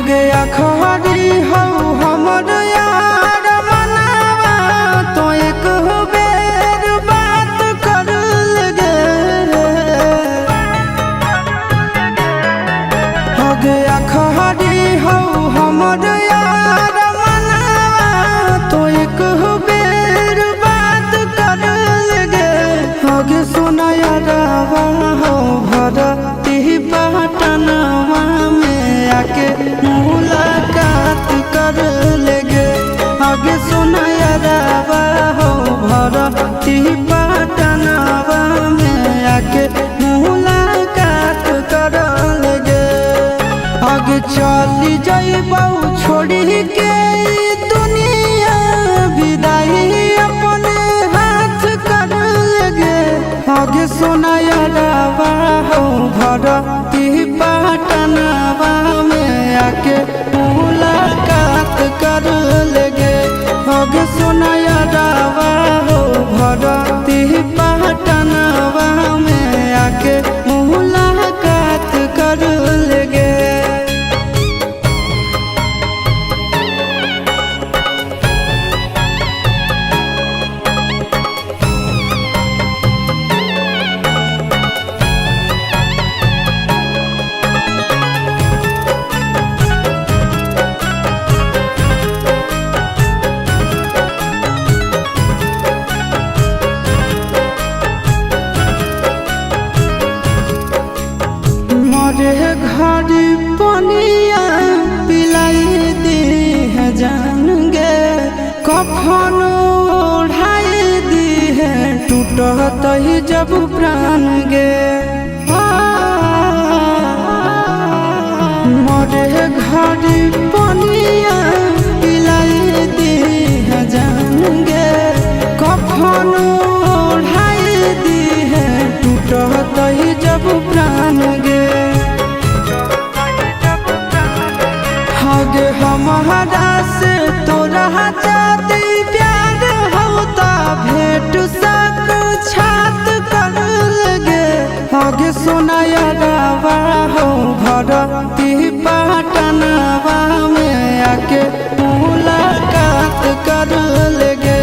गया खरी हो हमर यार मनावा तो एक बेर बात कर लगे। हो गया खरी हो हमर यार मनावा तो एक बेर बात कर लगे। हो गे सोना यारवा हो भरती पटनवा में आके मुलाकात कर लेगे। आगे सुना यारवा हो भरती पटनवा में आके मुलाकात कर लेगे। आगे चली जाइबौ छोड़ी के दुनिया विदाई अपने हाथ कर लेगे। आगे सुना यारवा हो भरती पटनवा में आके मुलाकात कर लेगे। आगे सुना यारवा हो भरती पटनवा में आके मुलाकात कर लेगे। मरे घड़ी पनिया पिलाई दी है जान गे। कफन ओढ़ाई दी है टूटत ही जब प्राण गे। मरे घड़ी पनिया पिलाई दी है जान गे। कफन ओढ़ाई दी है टूटत ही जब प्राण गे। आगे हमारा से तोरा जाती प्यार होता भेंट साक्षात कर लगे। आगे सोना यारवा हो भरती पटनवा में आके मुलाकात कर लेगे।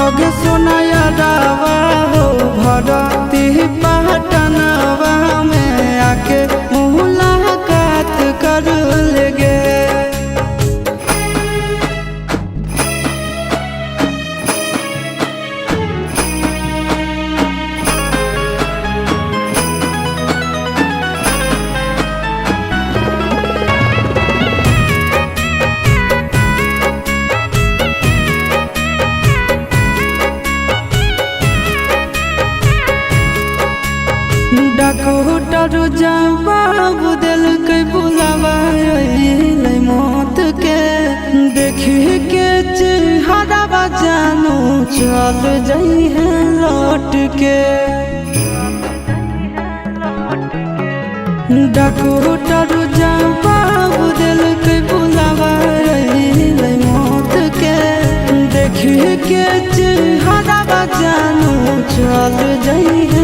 आगे सोना यारवा हो भरती पटनवा में आके मुलाकात कर लेगे। डॉक्टर जवाब दिल के बुलावा मौत के। देखी के चेहरा जानू चल जाई है लौट के। डॉक्टर जवाब दिल के बुलावा मौत के। देखी के चेहरा जानू चल जाई है